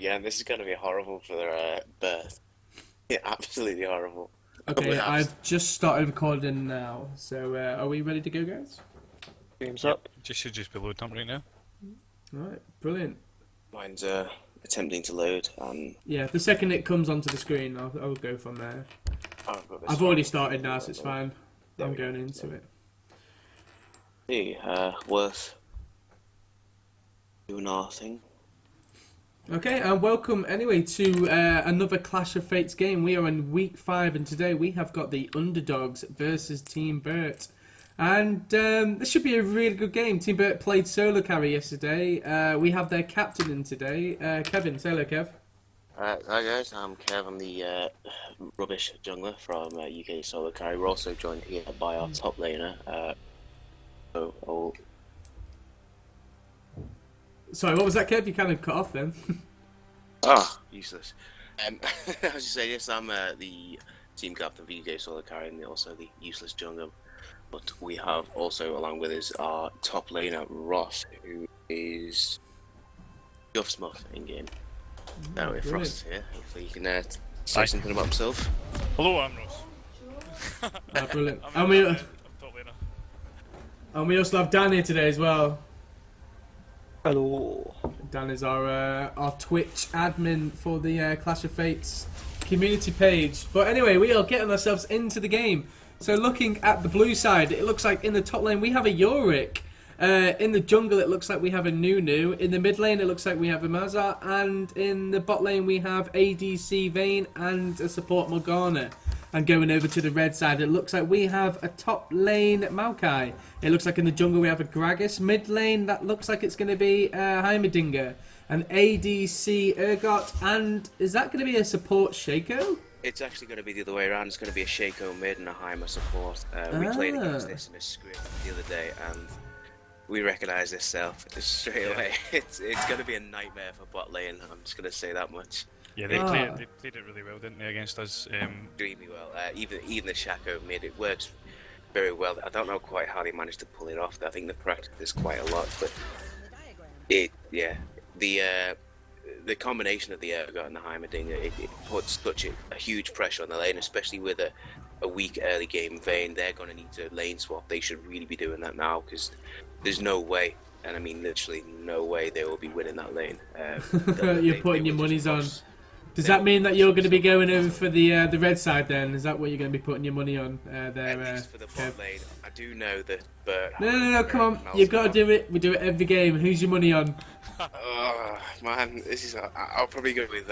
again. This is going to be horrible for their birth. Yeah, absolutely horrible. Okay, I've just started recording now, so are we ready to go, guys? Game's Yep. up. Should just be loading up right now. Alright, brilliant. Mine's attempting to load. Yeah, the second it comes onto the screen, I'll go from there. I've already started now, so it's fine. I'm going into it. See, worth doing our thing. Okay, and welcome anyway to another Clash of Fates game. We are in week 5, and today we have got the Underdogs versus Team B3rt. And this should be a really good game. Team B3rt played solo carry yesterday. We have their captain in today, Kevin. Say hello, Kev. Hi guys, I'm Kev. I'm the rubbish jungler from UK solo carry. We're also joined here by our top laner. Sorry, what was that, Kev? You kind of cut off then. Useless. As you say, yes, I'm the team captain for UK solo carry and also the useless jungler. But we have also, along with us, our top laner, Ross, who is Guff Smuff in game. Now, if Ross is here, hopefully he can say something about himself. Hello, I'm Ross. Brilliant. I'm top laner. And we also have Dan here today as well. Hello. Dan is our Twitch admin for the Clash of Fates community page. But anyway, we are getting ourselves into the game. So looking at the blue side, it looks like in the top lane we have a Yorick. In the jungle it looks like we have a Nunu. In the mid lane it looks like we have a Mazar. And in the bot lane we have ADC Vayne and a support Morgana. And going over to the red side, it looks like we have a top lane Maokai. It looks like in the jungle we have a Gragas. Mid lane, that looks like it's going to be Heimerdinger. An ADC Urgot. And is that going to be a support Shaco? It's actually going to be the other way around. It's going to be a Shaco mid and a Heimer support. We played against this in a script the other day, and we recognise this self straight away. It's going to be a nightmare for bot lane. I'm just going to say that much. Yeah, they played it really well, didn't they, against us? Extremely well. Even the Shaco mid, it works very well. I don't know quite how they managed to pull it off. I think they practiced this quite a lot, but the combination of the Urgot and the Heimerdinger, it puts such a huge pressure on the lane, especially with a weak early game Vayne. They're going to need to lane swap. They should really be doing that now, because there's no way, and I mean literally no way, they will be winning that lane. You're putting your monies on. Does that mean that you're going to be going over for the red side then? Is that what you're going to be putting your money on there? At least for the bot lane, I do know that B3rt... No, come on. You've got to do it. We do it every game. Who's your money on? Oh, man, this is... I'll probably go with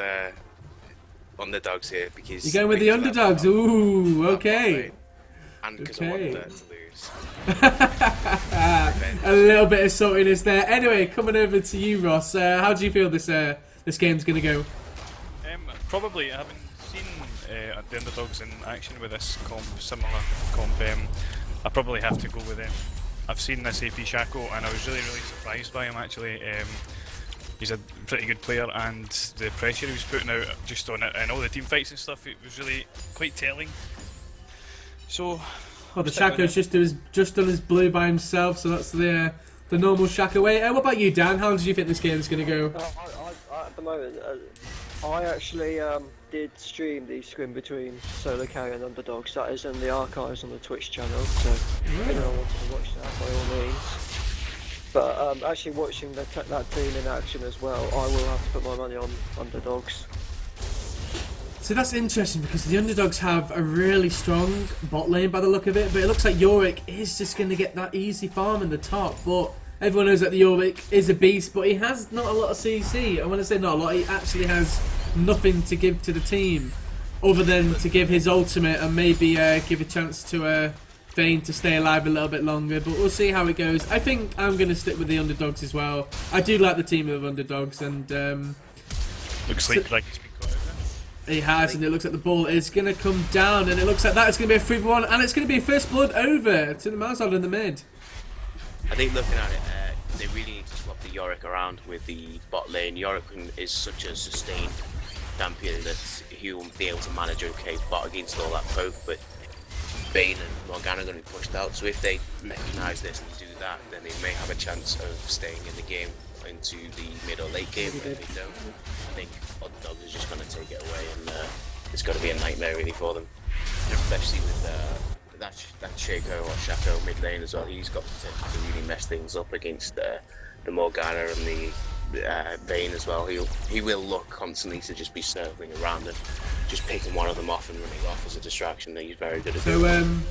Underdogs here, because... You're going with the Underdogs? Ooh, okay. And because I want B3rt to lose. A little bit of saltiness there. Anyway, coming over to you, Ross. How do you feel this game's going to go? Probably, I haven't seen the Underdogs in action with this similar comp. I probably have to go with them. I've seen this AP Shaco and I was really surprised by him actually. He's a pretty good player, and the pressure he was putting out just on it and all the team fights and stuff, it was really quite telling. So, the Shaco's just done his blue by himself, so that's the normal Shaco way. What about you, Dan? How do you think this game's going to go? At the moment, I actually did stream the scrim between solo carry and Underdogs. That is in the archives on the Twitch channel, so if anyone wanted to watch that, by all means. But actually watching that team in action as well, I will have to put my money on Underdogs. So that's interesting, because the Underdogs have a really strong bot lane by the look of it, but it looks like Yorick is just going to get that easy farm in the top. But everyone knows that the Yorick is a beast, but he has not a lot of CC. And when I say not a lot, he actually has nothing to give to the team, other than to give his ultimate and maybe give a chance to Vayne to stay alive a little bit longer. But we'll see how it goes. I think I'm going to stick with the Underdogs as well. I do like the team of Underdogs, and looks like Greg has been caught out there. He has, and it looks like the ball is going to come down, and it looks like that is going to be a 3-1, and it's going to be a first blood over to the Mazal in the mid. I think looking at it, they really need to swap the Yorick around with the bot lane. Yorick is such a sustained champion that he will be able to manage okay bot against all that poke, but Vayne and Morgana are going to be pushed out, so if they recognise this and do that, then they may have a chance of staying in the game into the mid or late game. If they don't, I think it's got to be a nightmare really for them, especially with that Shaco or Shaco mid lane as well. He's got potential to really mess things up against the Morgana and the Vayne as well. He will look constantly to just be circling around and just picking one of them off and running off as a distraction. He's very good at doing.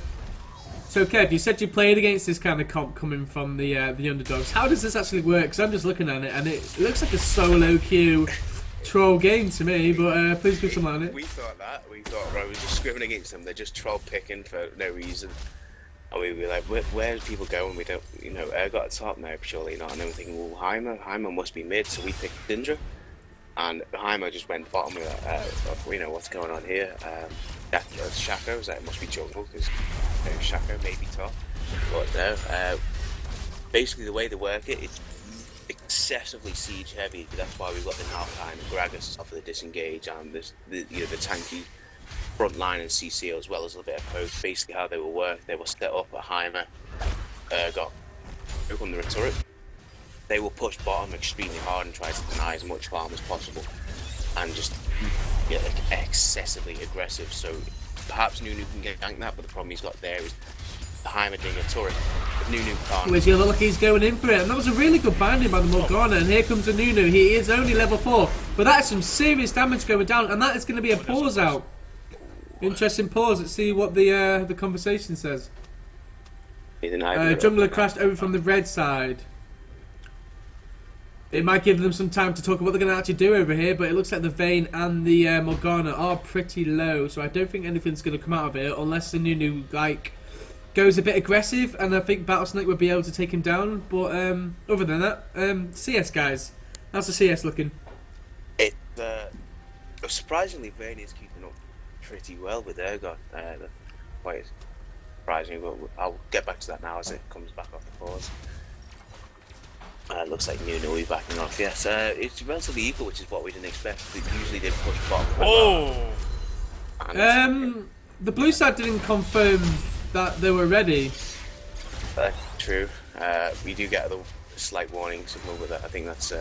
So Kev, you said you played against this kind of comp coming from the underdogs. How does this actually work? Because I'm just looking at it and it looks like a solo queue troll game to me. But please give some light on it. We thought right, we're just scrimming against them. They're just troll picking for no reason. And we were like, where's people going? We don't, got at top now, surely not. And then we're thinking, well, Heimer must be mid, so we picked Syndra. And Heimer just went bottom. We were like, what's going on here? Shaco, was it must be jungle, because Shaco may be top. But no, basically the way they work it, it's excessively siege heavy. That's why we've got the Nalkai and Gragas off of the disengage and the tanky front line and CC as well as a bit of both. Basically how they will work, they will set up a Heimer, open the turret. They will push bottom extremely hard and try to deny as much farm as possible and just get excessively aggressive. So perhaps Nunu can get ganked that, but the problem he's got there is the Heimer doing a turret. But Nunu can't. Well, look, he's going in for it, and that was a really good binding by the Morgana. And here comes a Nunu. He is only level 4, but that is some serious damage going down, and that is going to be a pause out. Interesting pause. Let's see what the conversation says. Jungler crashed over from the red side. It might give them some time to talk about what they're going to actually do over here, but it looks like the Vayne and the Morgana are pretty low, so I don't think anything's going to come out of it unless the Nunu goes a bit aggressive, and I think Battlesnake would be able to take him down. But other than that, CS guys, how's the CS looking? Surprisingly, Vayne is keeping up pretty well with Ergon. Quite surprising, but I'll get back to that now as it comes back off the pause. Looks like Nunu is backing off. Yes, it's relatively equal, which is what we didn't expect. Usually they push bottom. The blue side didn't confirm that they were ready. True. We do get a slight warning signal with that. I think that's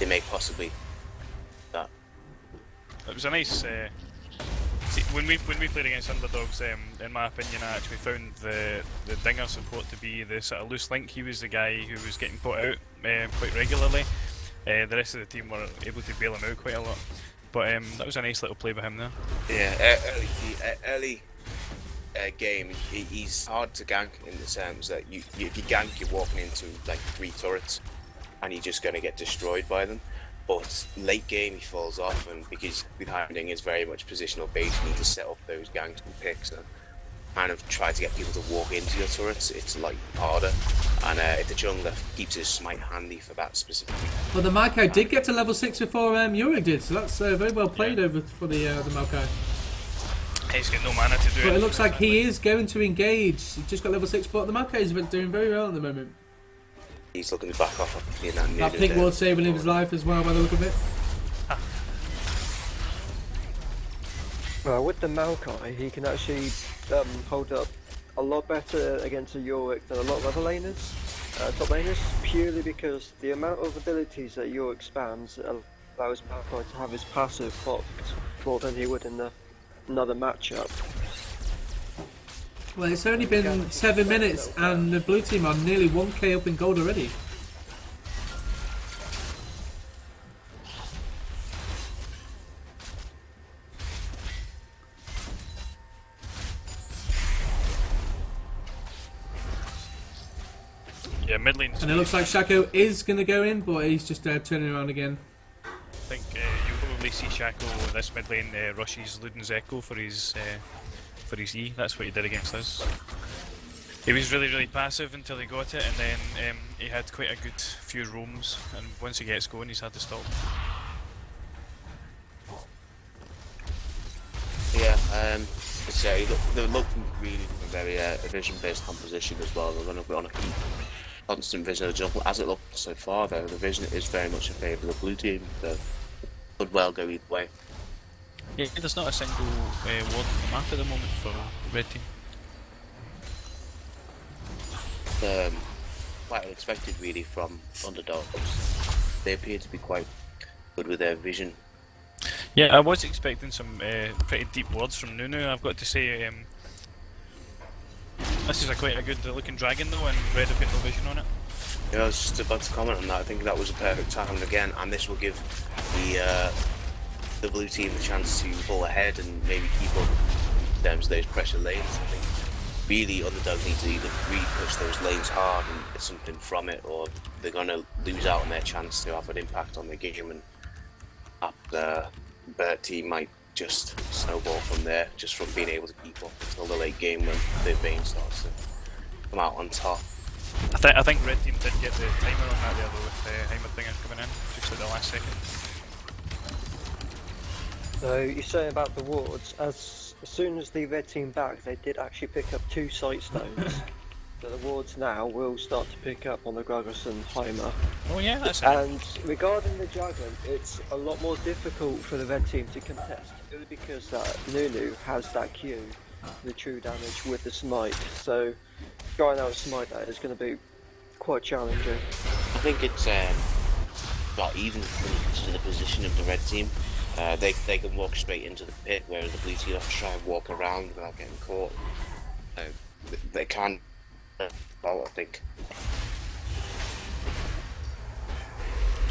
they may possibly that. It was a nice. When we played against Underdogs, in my opinion, I actually found the Dinger support to be the sort of loose link. He was the guy who was getting put out quite regularly. The rest of the team were able to bail him out quite a lot. But that was a nice little play by him there. Yeah, early game, he's hard to gank in the sense that if you gank, you're walking into like 3 turrets, and you're just going to get destroyed by them. But late game he falls off, and because with Heimding is very much positional based, you need to set up those ganks and picks and kind of try to get people to walk into your turrets. It's like harder, and if the jungler keeps his smite handy for that specifically. Well, the Maokai did get to level 6 before Yurik did, so that's very well played over for the Maokai. He's got no mana to do it. But it looks like he is going to engage. He just got level 6, but the Maokai is doing very well at the moment. He's looking to back off in that pink ward saving his life as well by the look of it. Well, with the Maokai, he can actually hold up a lot better against a Yorick than a lot of other laners, top laners, purely because the amount of abilities that Yorick spams allows Maokai to have his passive popped more than he would in another matchup. Well, it's only been 7 minutes and the blue team are nearly 1k up in gold already. Yeah, mid lane. And it looks like Shaco is going to go in, but he's just turning around again. I think you'll probably see Shaco this mid lane rushes Luden's Echo for his E. That's what he did against us. He was really passive until he got it, and then he had quite a good few roams, and once he gets going he's had to stop. Yeah, they're looking really very vision-based composition as well. They're going to be on a constant vision of the jungle. As it looks so far though, the vision is very much in favour of the blue team, so could well go either way. Yeah, there's not a single ward on the map at the moment for the red team. Quite unexpected really from Underdogs. They appear to be quite good with their vision. Yeah, I was expecting some pretty deep words from Nunu. I've got to say, this is quite a good looking dragon though, and red have got no vision on it. Yeah, I was just about to comment on that. I think that was a perfect time again, and this will give the blue team the chance to pull ahead and maybe keep up in terms of those pressure lanes. I think really Underdog need to either really push those lanes hard and get something from it, or they're going to lose out on their chance to have an impact on the game, and the B3rt team might just snowball from there, just from being able to keep up until the late game when the vein starts to come out on top. I think red team did get the timer on that there though, with Heimerdinger coming in just at the last second. So you're saying about the wards, as soon as the red team back, they did actually pick up 2 sight stones. So the wards now will start to pick up on the Gragas and Heimer. Oh yeah, that's it. And regarding the dragon, it's a lot more difficult for the red team to contest, purely because that Nunu has that Q, the true damage with the smite. So trying out smite that is going to be quite challenging. I think it's not even when you consider the position of the red team. They can walk straight into the pit, whereas the blue team have to try and walk around without getting caught. They can. Well, I think.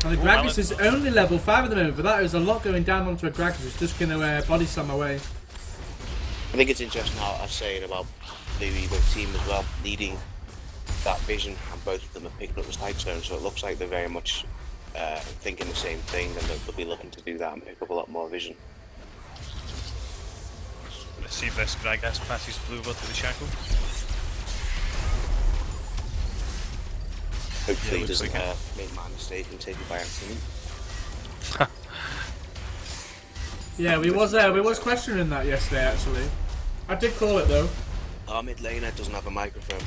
And the Gragas is only level 5 at the moment, but that is a lot going down onto a Gragas. It's just going to body slam away. I think it's interesting how I was saying about the Evo team as well, needing that vision, and both of them are picking up the side turn, so it looks like they're very much thinking the same thing, and they'll be looking to do that and pick up a lot more vision. Let's see if this Gragas passes blue over to the Shackle. Hopefully he doesn't like make my mistake and take it by accident. Yeah, we was questioning that yesterday actually. I did call it though. Our mid laner doesn't have a microphone,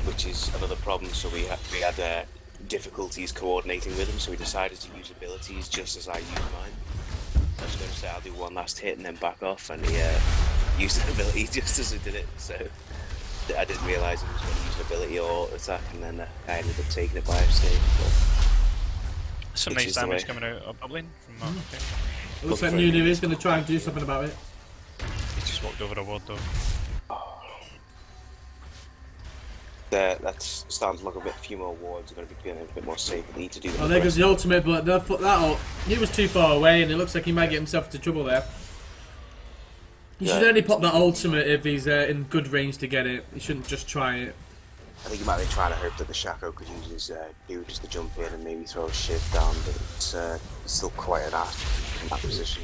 which is another problem, so we had difficulties coordinating with him, so we decided to use abilities just as I used mine. I was going to say I'll do one last hit and then back off, and he used an ability just as he did it, so I didn't realise he was going to use an ability or attack, and then I ended up taking it by mistake. Some nice damage coming out of Bubbling from that. Okay. It looks like Nunu is going to try and do something about it. He's just walked over a ward though. That's starting to look a few more wards are going to be feeling a bit more safe. They need to do that. Oh, there goes the ultimate, but that up. He was too far away, and it looks like he might get himself into trouble there. He should only pop that ultimate if he's in good range to get it. He shouldn't just try it. I think he might be trying to hope that the Shaco could use his dude just to jump in and maybe throw a shift down, but it's still quite an ask in that position.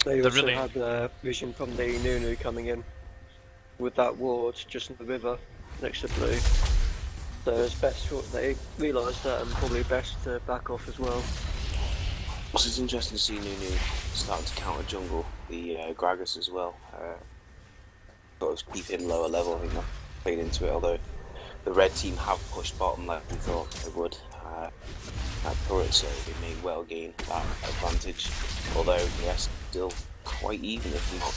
They also had vision from the Nunu coming in with that ward just in the river next to blue. So it's best for, they realised that, and probably best to back off as well. Also, it's interesting to see Nunu starting to counter jungle the Gragas as well. Sort of keep him lower level. I think that played into it, although the red team have pushed bottom like we thought they would at B3rt, so they may well gain that advantage. Although, yes, still quite even if not.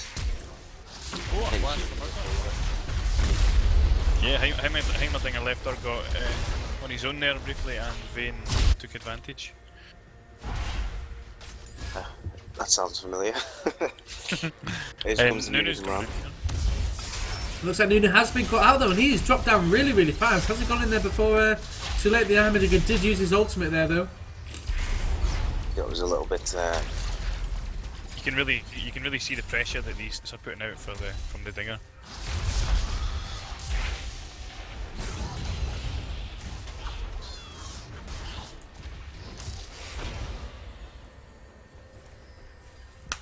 Yeah, Heimerdinger left or got on his own there briefly, and Vayne took advantage. That sounds familiar. Nunu's coming in. Looks like Nunu has been caught out though, and he's dropped down really, really fast. Hasn't gone in there before too late. The Heimerdinger did use his ultimate there though. It was a little bit. You can really see the pressure that these are putting out from the Dinger.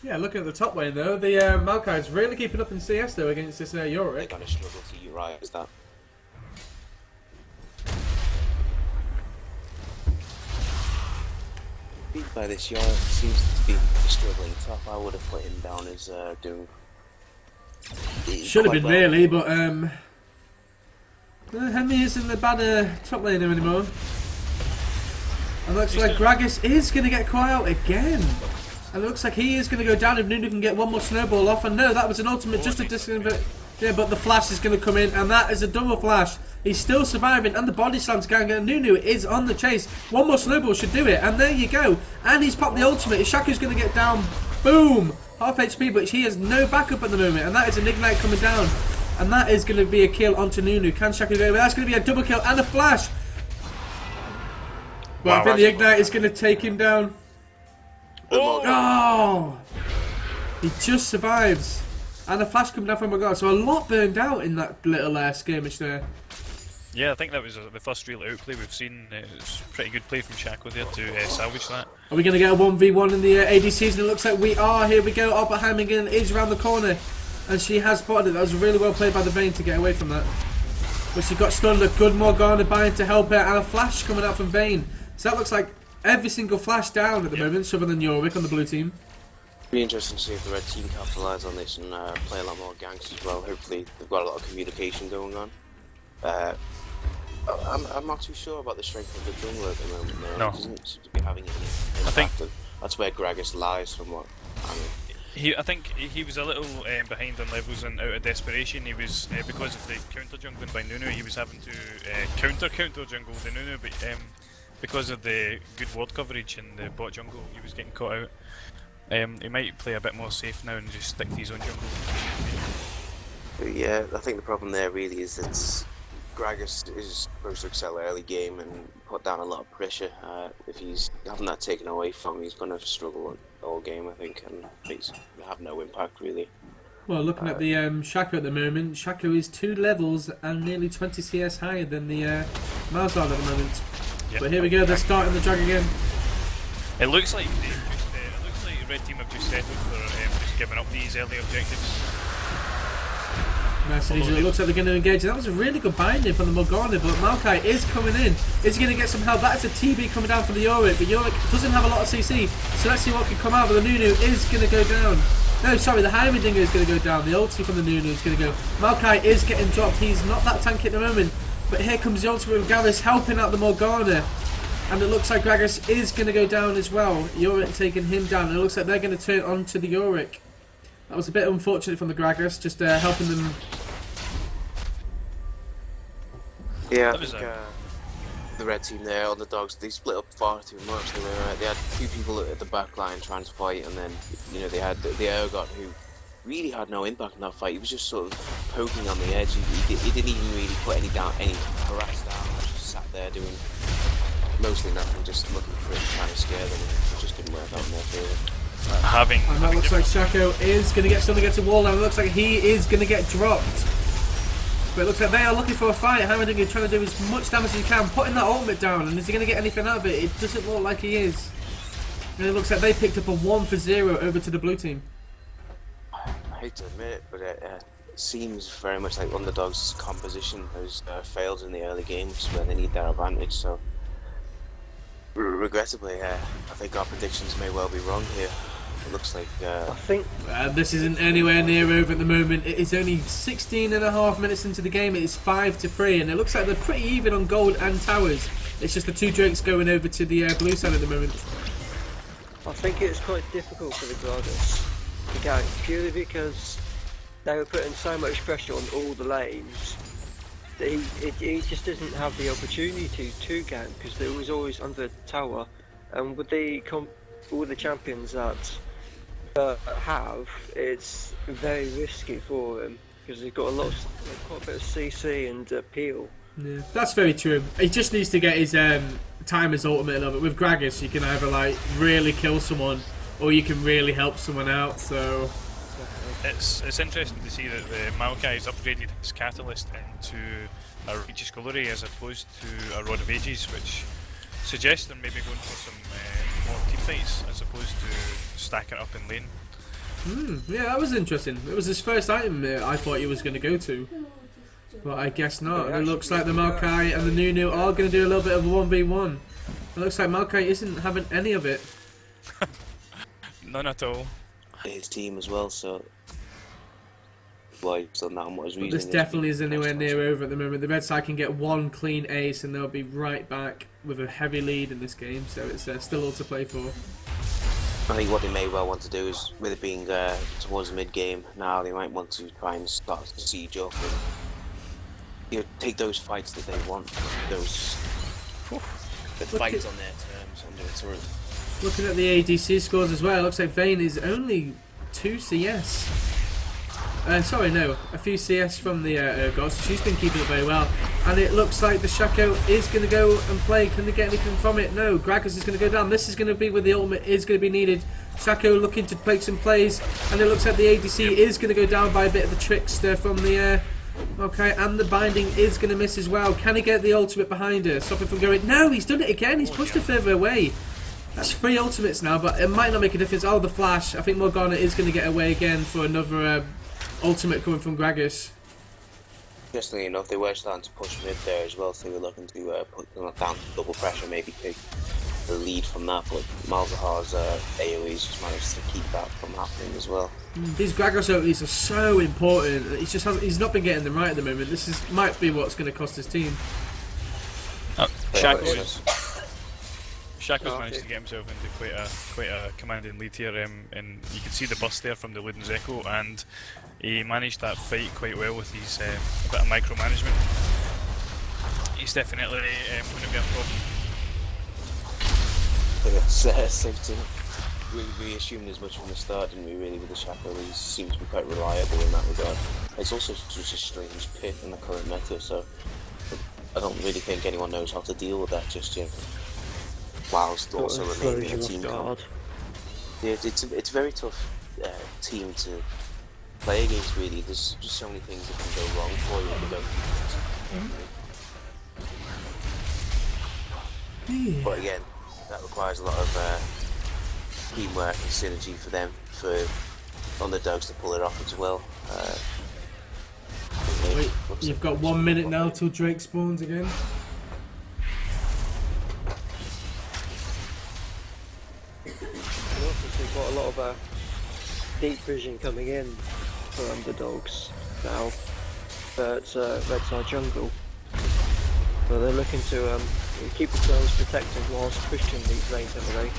Yeah, looking at the top lane though, the Maokai's really keeping up in CS though against this They're Yorick. going to struggle to utilize that. Beat by this Yorick seems to be struggling tough. I would have put him down as doing. Should have been well. Really, but Henry isn't the bad top laner anymore. And looks like Gragas is going to get caught out again. And it looks like he is going to go down if Nunu can get one more snowball off. And no, that was an ultimate just to Yeah, but the flash is going to come in, and that is a double flash. He's still surviving, and the body slam's going, and Nunu is on the chase. One more snowball should do it, and there you go. And he's popped the ultimate. Shaku's going to get down. Boom! Half HP, but he has no backup at the moment, and that is an ignite coming down. And that is going to be a kill onto Nunu. Can Shaku go? That's going to be a double kill and a flash. But I think the ignite is going to take him down. Oh! He just survives. And a flash coming down from Magara, so a lot burned out in that little skirmish there. Yeah, I think that was the first real outplay we've seen. It was pretty good play from Shaco there to salvage that. Are we going to get a 1v1 in the ADCs? And it looks like we are. Here we go. Albert Heimingen is around the corner. And she has spotted it. That was really well played by the Vayne to get away from that. But she got stunned. A good Morgana buying to help her. And a flash coming out from Vayne. So that looks like every single flash down at the moment, other than Yorick on the blue team. Be interesting to see if the red team capitalise on this and play a lot more ganks as well. Hopefully they've got a lot of communication going on. I'm not too sure about the strength of the jungler at the moment. No. He doesn't seem to be having any impact. I think that's where Gragas lies from what I mean. I think he was a little behind on levels and out of desperation. He was because of the counter jungling by Nunu. He was having to counter jungle the Nunu, but because of the good ward coverage in the bot jungle, he was getting caught out. He might play a bit more safe now and just stick to his own jungle. Yeah, I think the problem there really is that Gragas is supposed to excel early game and put down a lot of pressure. If he's having that taken away from him, he's going to struggle all game, I think, and have no impact really. Well, looking at the Shaco at the moment, Shaco is 2 levels and nearly 20 CS higher than the Malzahn at the moment. Yep. But here we go, they're starting the drag again. It looks like the red team have just settled for just giving up these early objectives. Nice and easy. It looks like they're going to engage. That was a really good binding from the Morgana, but Maokai is coming in. Is he going to get some help? That is a TB coming down from the Yorick, but Yorick doesn't have a lot of CC, so let's see what can come out. But the Nunu is going to go down. No, sorry, the Heimerdinger is going to go down. The ulti from the Nunu is going to go. Maokai is getting dropped. He's not that tanky at the moment, but here comes the ultimate with Garrus helping out the Morgana. And it looks like Gragas is going to go down as well. Yorick taking him down. And it looks like they're going to turn on to the Yorick. That was a bit unfortunate from the Gragas, just helping them. Yeah, I think the red team there, Underdogs, they split up far too much. They had 2 people at the back line trying to fight, and then they had the Ergot who really had no impact in that fight. He was just sort of poking on the edge. He didn't even really put any harass down. He just sat there doing mostly nothing, just looking for it, trying to scare them, and it just didn't work out in their favour. And that looks like Shaco is going to get something against the wall now. It looks like he is going to get dropped. But it looks like they are looking for a fight. Heimerdinger is trying to do as much damage as he can, putting that ultimate down, and is he going to get anything out of it? It doesn't look like he is. And it looks like they picked up a 1-0 over to the blue team. I hate to admit it, but it seems very much like Underdog's composition has failed in the early games where they need their advantage, so regrettably, I think our predictions may well be wrong here. It looks like I think this isn't anywhere near over at the moment. It is only 16.5 minutes into the game. It is 5-3, and it looks like they're pretty even on gold and towers. It's just the 2 Drakes going over to the blue side at the moment. I think it's quite difficult for the Gragas to gank, purely because they were putting so much pressure on all the lanes that he just doesn't have the opportunity to gank, because they was always under the tower, and with all the champions that it's very risky for him, because they've got quite a bit of CC and peel. Yeah, that's very true. He just needs to get his timer's ultimate a little bit. With Gragas, you can either like really kill someone, or you can really help someone out. So it's interesting to see that the Maokai has upgraded his catalyst into a Regis Glory as opposed to a Rod of Ages, which suggests they're maybe going for some more team fights as opposed to stacking it up in lane. Yeah, that was interesting. It was his first item I thought he was going to go to, but I guess not. And it looks like the Maokai and the Nunu are going to do a little bit of a 1v1. It looks like Maokai isn't having any of it. None at all. His team as well, so why he's done that and what his reason This definitely is anywhere near over at the moment. The red side can get 1 clean ace and they'll be right back with a heavy lead in this game, so it's still all to play for. I think what they may well want to do is, with it being towards the mid-game now, they might want to try and start to siege up and take those fights that they want, those the fights on their terms, on their turn. Looking at the ADC scores as well, it looks like Vayne is only 2 CS. Sorry, no, a few CS from the Urgos. She's been keeping it very well. And it looks like the Shaco is going to go and play. Can they get anything from it? No, Gragas is going to go down. This is going to be where the ultimate is going to be needed. Shaco looking to make some plays. And it looks like the ADC is going to go down by a bit of the trickster from the... Okay, and the binding is going to miss as well. Can he get the ultimate behind her? Stop him from going... No, he's done it again. He's pushed her further away. That's 3 ultimates now, but it might not make a difference. Oh, the flash. I think Morgana is going to get away again for another ultimate coming from Gragas. Interestingly enough, they were starting to push mid there as well, so they were looking to put them down to double pressure, maybe take the lead from that, but Malzahar's AoEs just managed to keep that from happening as well. These Gragas AoEs are so important. He's not been getting them right at the moment. Might be what's going to cost his team. Shaco's managed to get himself into quite a commanding lead here, and you can see the burst there from the Luden's Echo, and he managed that fight quite well with his a bit of micromanagement. He's definitely going to be a problem. It's safe to... We assumed as much from the start, didn't we, really, with the Shaco? He seems to be quite reliable in that regard. It's also just a strange pit in the current meta, so I don't really think anyone knows how to deal with that just yet. Whilst also remaining a team comp. Yeah, it's a very tough team to play against, really. There's just so many things that can go wrong for you. But again, that requires a lot of teamwork and synergy for them, for Underdogs to pull it off as well. Wait, you've got 1 minute now till Drake spawns again. We've got a lot of deep vision coming in for Underdogs now, but Red Side Jungle. So they're looking to keep themselves protected whilst pushing these lanes heavily.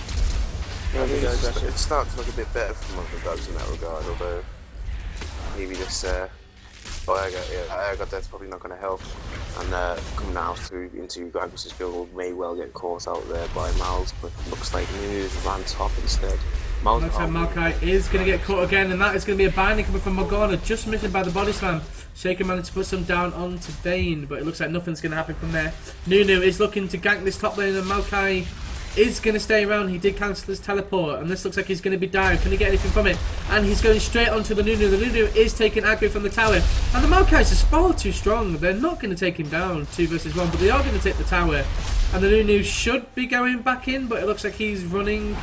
It's starting to look a bit better from Underdogs in that regard, although maybe this I got that's probably not going to help, and coming out into Gragas' build may well get caught out there by Miles, but looks like News ran top instead. Looks like Maokai is going to get caught again, and that is going to be a binding coming from Morgana, just missing by the body slam. Shaker managed to put some down onto Vayne, but it looks like nothing's going to happen from there. Nunu is looking to gank this top lane, and Maokai is going to stay around. He did cancel his teleport, and this looks like he's going to be down. Can he get anything from it? And he's going straight onto the Nunu. The Nunu is taking aggro from the tower, and the Maokai's are far too strong. They're not going to take him down 2 versus 1, but they are going to take the tower. And the Nunu should be going back in, but it looks like he's running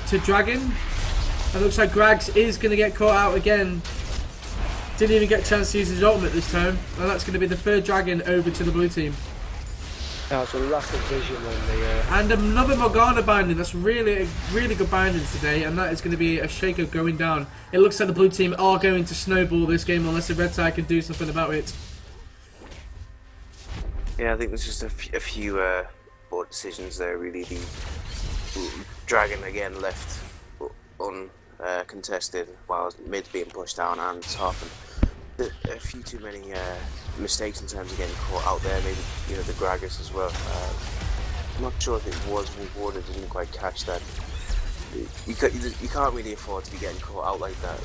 to Dragon. And looks like Grags is going to get caught out again. Didn't even get a chance to use his ultimate this time. And that's going to be the 3rd Dragon over to the blue team. It's a lack of vision on the... And another Morgana binding. That's really good bindings today, and that is going to be a Shaker going down. It looks like the blue team are going to snowball this game unless the red side can do something about it. Yeah, I think there's just a few board decisions there, really. The Dragon again left uncontested while mid being pushed down and top, and a few too many mistakes in terms of getting caught out there. Maybe the Gragas as well. I'm not sure if it was rewarded. I didn't quite catch that. You can't really afford to be getting caught out like that,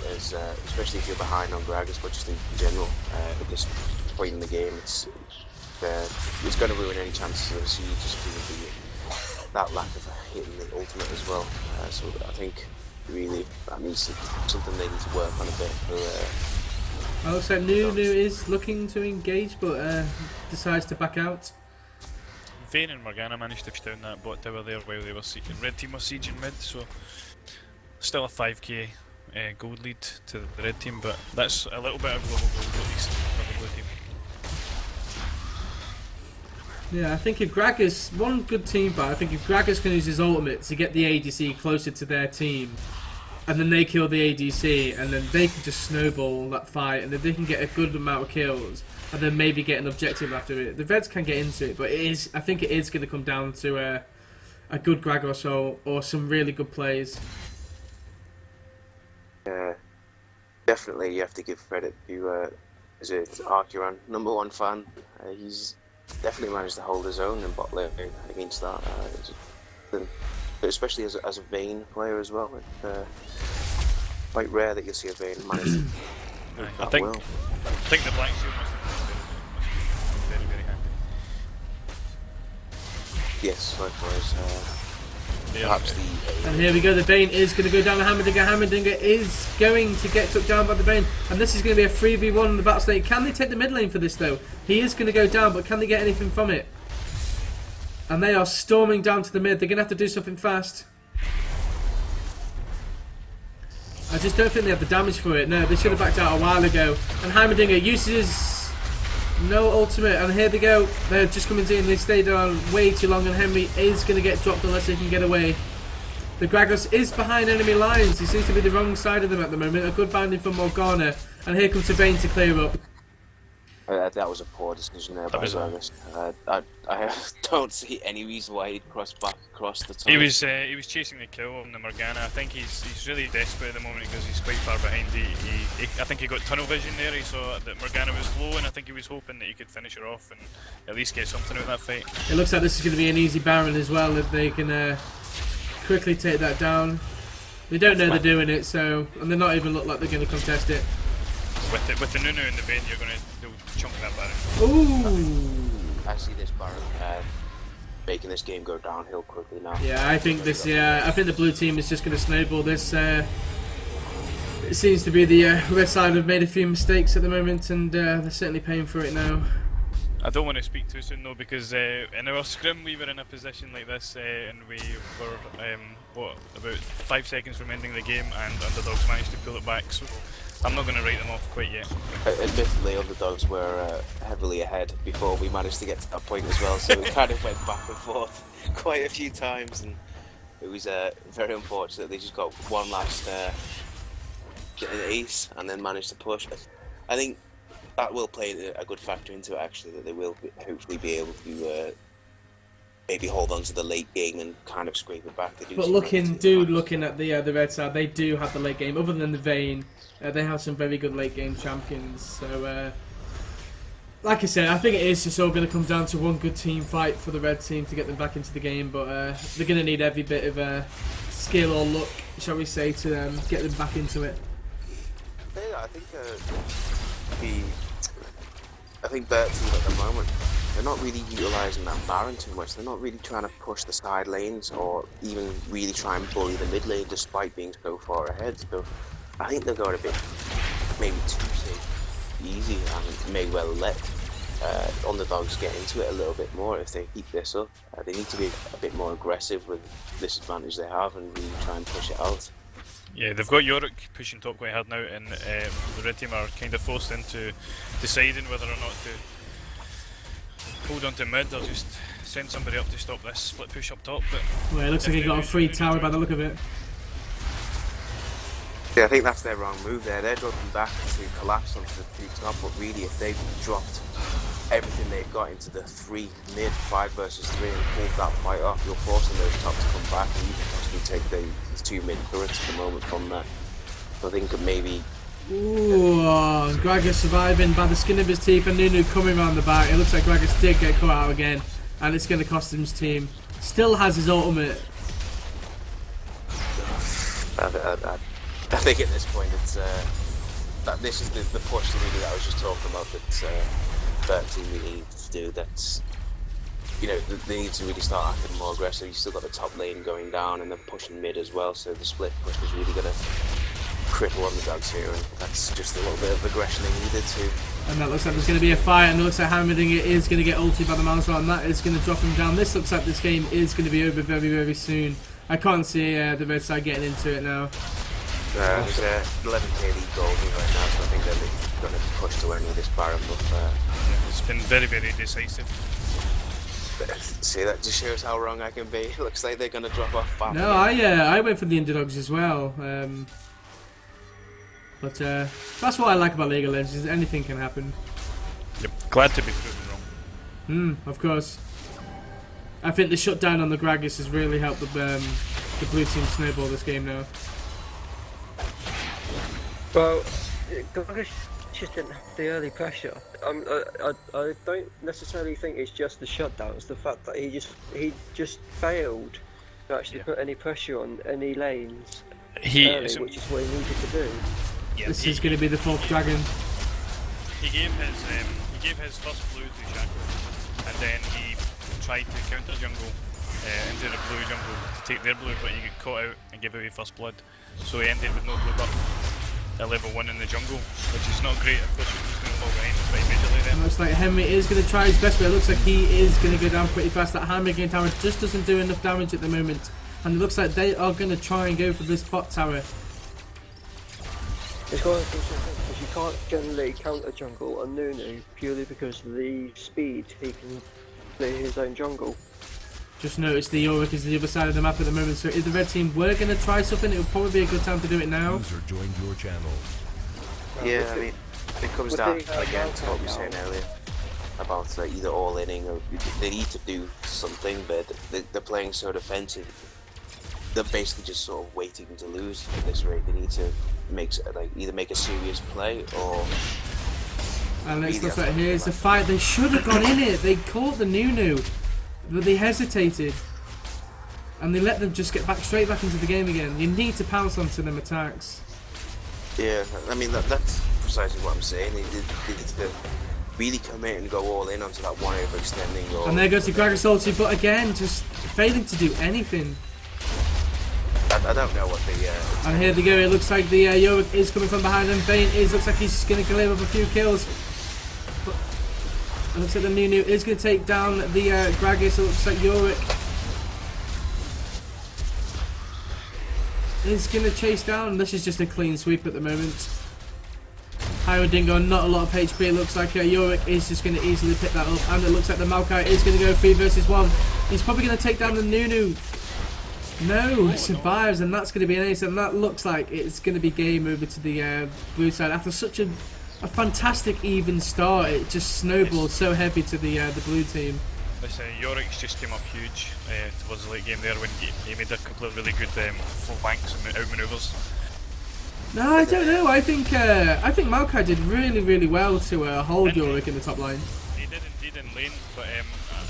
especially if you're behind on Gragas, but just in general. At this point in the game, it's going to ruin any chances of a siege just because of that lack of hitting the ultimate as well. So I think really that needs something they need to work on a bit. Oh, so Nunu is looking to engage, but decides to back out. Vayne and Morgana managed to push down that bot tower there while they were sieging. Red team was sieging mid, so still a 5k gold lead to the red team, but that's a little bit of global gold at least for the blue team. Yeah, I think if Gragas, one good team fight, I think if Gragas can use his ultimate to get the ADC closer to their team, and then they kill the ADC, and then they can just snowball that fight, and then they can get a good amount of kills, and then maybe get an objective after it. The Reds can get into it, but I think it is going to come down to a good Gragos or some really good plays. Definitely, you have to give credit to is it Arcuran, #1 fan. He's definitely managed to hold his own in bot lane against that. Especially as a Vayne player as well. It's quite rare that you'll see a Vayne manage to I think the Black Shield must have been very happy. Yes, likewise. Yeah, Perhaps And here we go, the Vayne is going to go down to Hammerdinger. Hammerdinger is going to get took down by the Vayne. And this is going to be a 3v1 in the battle state. Can they take the mid lane for this though? He is going to go down, but can they get anything from it? And they are storming down to the mid. They're going to have to do something fast. I just don't think they have the damage for it. No, they should have backed out a while ago. And Heimerdinger uses no ultimate. And here they go. They're just coming in. They stayed on way too long. And Henry is going to get dropped unless they can get away. The Gragos is behind enemy lines. He seems to be the wrong side of them at the moment. A good binding from Morgana. And here comes the Vayne to clear up. That was a poor decision there by Gragas. I don't see any reason why he'd cross back across the top. He was chasing the kill on the Morgana. I think he's really desperate at the moment because he's quite far behind. I think he got tunnel vision there. He saw that Morgana was low, and I think he was hoping that he could finish her off and at least get something out of that fight. It looks like this is going to be an easy Baron as well if they can quickly take that down. They don't know they're doing it, so and they're not even look like they're going to contest it. With the Nunu and the Vayne, they'll chunk that Baron. Ooh! I see this Baron making this game go downhill quickly now. Yeah, I think this. I think the blue team is just going to snowball this. It seems to be the red side have made a few mistakes at the moment, and they're certainly paying for it now. I don't want to speak too soon though, because in our scrim we were in a position like this, and we were about 5 seconds from ending the game, and Underdogs managed to pull it back. So I'm not going to write them off quite yet. Admittedly, Underdogs were heavily ahead before we managed to get to that point as well, so we kind of went back and forth quite a few times, and it was very unfortunate. They just got one last ace and then managed to push. I think that will play a good factor into it, actually, that they will hopefully be able to maybe hold on to the late game and kind of scrape it back. But looking at the red side, they do have the late game. Other than the Vayne, they have some very good late game champions. So, like I said, I think it is just all going to come down to one good team fight for the red team to get them back into the game. But they're going to need every bit of skill or luck, shall we say, to get them back into it. Yeah, I think B3rt team at the moment, they're not really utilising that Baron too much. They're not really trying to push the side lanes or even really try and bully the mid lane despite being so far ahead. So I think they've got a bit maybe too easy and may well let Underdogs get into it a little bit more if they keep this up. They need to be a bit more aggressive with this advantage they have and really try and push it out. Yeah, they've got Yorick pushing top quite hard now, and the red team are kind of forced into deciding whether or not to hold on to mid or just send somebody up to stop this split push up top. But well, it looks like he got a free tower by the look of it. Yeah, I think that's their wrong move there. They're dropping back to collapse onto the 3 top, but really if they've dropped everything they've got into the 3 mid 5 versus 3 and pulled that fight off, you're forcing those top to come back and you can possibly take the 2 mid turrets at the moment from there. So I think maybe... Ooh, Gragas surviving by the skin of his teeth and Nunu coming around the back. It looks like Gragas did get caught out again and it's going to cost him his team. Still has his ultimate. I think at this point it's that this is the push really that I was just talking about that B3rt team really needs to do. That's, you know, they need to really start acting more aggressive. You've still got the top lane going down and then pushing mid as well, so the split push is really going to cripple Underdogs here, and that's just a little bit of aggression they needed to. And that looks like there's going to be a fight, and it looks like Hammerdinger is going to get ulted by the Malazar, and that is going to drop him down. This looks like this game is going to be over very, very soon. I can't see the red side getting into it now. There's a 11k lead goal here right now, so I think they're going to push to any of this Baron, but it's been very, very decisive. See, that just shows how wrong I can be. It looks like they're going to drop off back. No, I went for the Underdogs as well. But that's what I like about League of Legends, is anything can happen. Yep, glad to be proven wrong. Of course. I think the shutdown on the Gragas has really helped the blue team snowball this game now. Well, Gragas just didn't have the early pressure. I don't necessarily think it's just the shutdown. It's the fact that he just failed to actually put any pressure on any lanes early, which is what he needed to do. Yeah, This is going to be the 4th dragon. He gave his first blue to Shaco, and then he tried to counter jungle into the blue jungle to take their blue, but he got caught out and gave away first blood. So he ended with no blue buff at level 1 in the jungle, which is not great. Of course, he's going to fall behind quite immediately then. Looks like Henry is going to try his best, but it looks like he is going to go down pretty fast. That hammer game tower just doesn't do enough damage at the moment, and it looks like they are going to try and go for this bot tower. It's one of the things because you can't generally counter jungle on Nunu purely because of the speed he can play his own jungle. Just noticed the Yorick is the other side of the map at the moment, so if the red team were going to try something, it would probably be a good time to do it now. User joined your channel. Yeah, I mean, it comes down again to what we were saying earlier about either all-inning or they need to do something, but they're playing so defensive. They're basically just sort of waiting to lose at this rate. They need to either make a serious play or. And next stuff right here is the fight. They should have gone in it. They caught the Nunu, but they hesitated, and they let them just get straight back into the game again. You need to pounce onto them attacks. Yeah, I mean that's precisely what I'm saying. They need to really commit and go all in onto that one overextending. Or and there goes the Gragas ulti, but again, just failing to do anything. I don't know what the. And here they go. It looks like the Yorick is coming from behind, and Vayne looks like he's going to clear up a few kills. But it looks like the Nunu is going to take down the Gragas. It looks like Yorick is going to chase down. This is just a clean sweep at the moment. Hyro Dingo, not a lot of HP. It looks like Yorick is just going to easily pick that up, and it looks like the Maokai is going to go 3 versus 1. He's probably going to take down the Nunu. No, it survives, and that's going to be an ace, and that looks like it's going to be game over to the blue side. After such a fantastic even start, it just snowballed so heavy to the blue team. Listen, Yorick's just came up huge towards the late game there when he made a couple of really good full banks and out manoeuvres. No, I don't know. I think Maokai did really well to hold Yorick in the top line. He did indeed in lane, but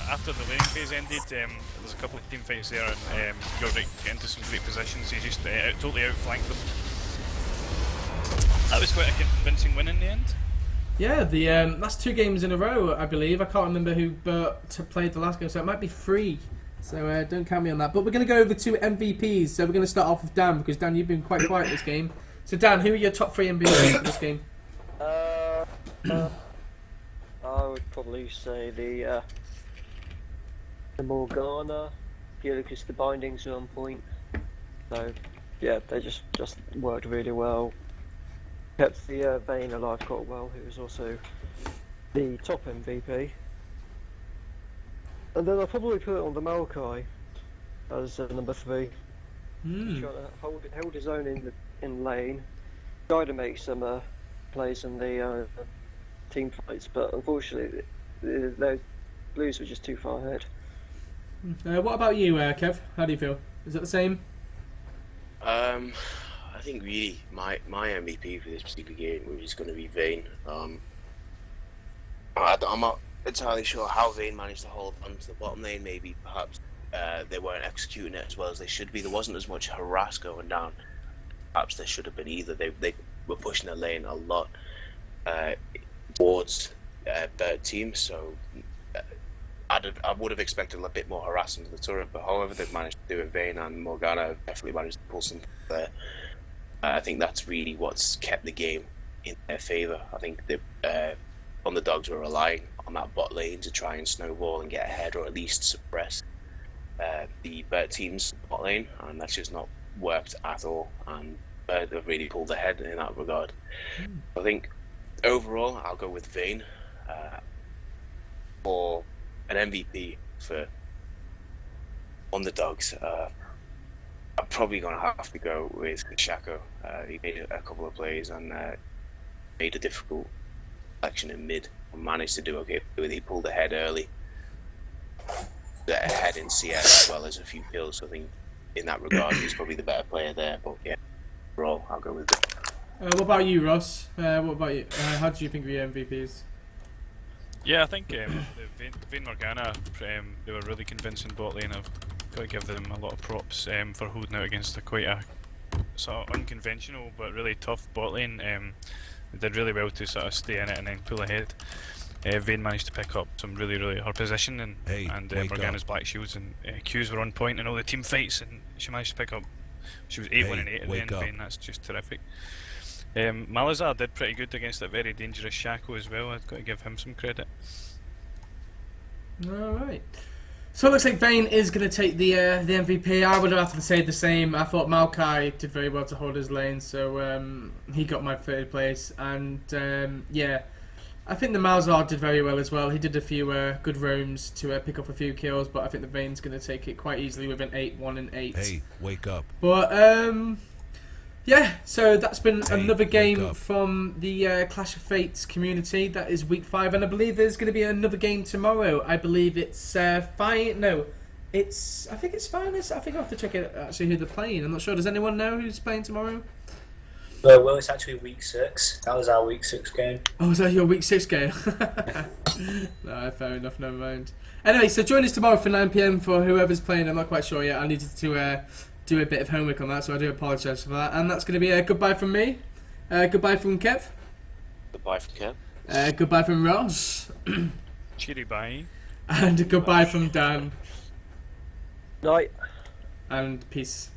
after the laning phase ended, there's a couple of team fights there, and Yorick got into some great positions. He just totally outflanked them. That was quite a convincing win in the end. Yeah, the that's 2 games in a row, I believe. I can't remember who played the last game, so it might be 3. So don't count me on that. But we're going to go over to MVPs. So we're going to start off with Dan, because Dan, you've been quite quiet this game. So Dan, who are your top 3 MVPs for this game? I would probably say the Morgana, purely because the bindings are on point. So yeah, they just worked really well. Kept the Vayne alive quite well, who was also the top MVP. And then I'll probably put it on the Maokai as number 3. Trying to hold his own in lane. Tried to make some plays in the team fights, but unfortunately the Blues were just too far ahead. What about you, Kev? How do you feel? Is that the same? I think really my MVP for this particular game was going to be Vayne. I'm not entirely sure how Vayne managed to hold on to the bottom lane. Maybe perhaps they weren't executing it as well as they should be. There wasn't as much harass going down. Perhaps there should have been either. They were pushing the lane a lot towards B3rt team, so I would have expected a bit more harassment of the turret, but however they've managed to do it, Vayne and Morgana have definitely managed to pull something there. I think that's really what's kept the game in their favour. I think the Underdogs were relying on that bot lane to try and snowball and get ahead, or at least suppress the B3rt team's bot lane, and that's just not worked at all, and they've really pulled ahead in that regard. I think overall I'll go with Vayne for an MVP for Underdogs. I'm probably going to have to go with Shaco. He made a couple of plays and made a difficult action in mid and managed to do okay with it. He pulled ahead early. ahead in CS as well as a few kills. So I think in that regard, he's probably the better player there. But yeah, overall, I'll go with it. What about you, Ross? What about you? How do you think of your MVPs? Yeah, I think Vayne Morgana, they were really convincing bot lane. I've got to give them a lot of props for holding out against quite a sort of unconventional but really tough bot lane. They did really well to sort of stay in it and then pull ahead. Vayne managed to pick up some really her position and Morgana's black shields and Qs were on point in all the team fights, and she managed to pick up. She was 8-1 and 8 at the end. Vayne, that's just terrific. Malazar did pretty good against that very dangerous Shaco as well. I've got to give him some credit. Alright. So it looks like Vayne is going to take the MVP. I would have to say the same. I thought Maokai did very well to hold his lane, so he got my third place. And yeah, I think the Malzahar did very well as well. He did a few good roams to pick up a few kills, but I think the Vayne's going to take it quite easily with an 8-1 and 8. Hey, wake up. But yeah, so that's been another game from the Clash of Fates community. That is week 5, and I believe there's going to be another game tomorrow. I believe it's I think it's Finest. I think I have to check it actually who they're playing. I'm not sure. Does anyone know who's playing tomorrow? Well, it's actually week 6. That was our week 6 game. Oh, is that your week 6 game? No, fair enough. Never mind. Anyway, so join us tomorrow for 9 PM for whoever's playing. I'm not quite sure yet. I needed to do a bit of homework on that, so I do apologise for that. And that's going to be a goodbye from me. Goodbye from Kev. Goodbye from Kev. Goodbye from Ross. Cheery bye. And goodbye from Dan. Night. And peace.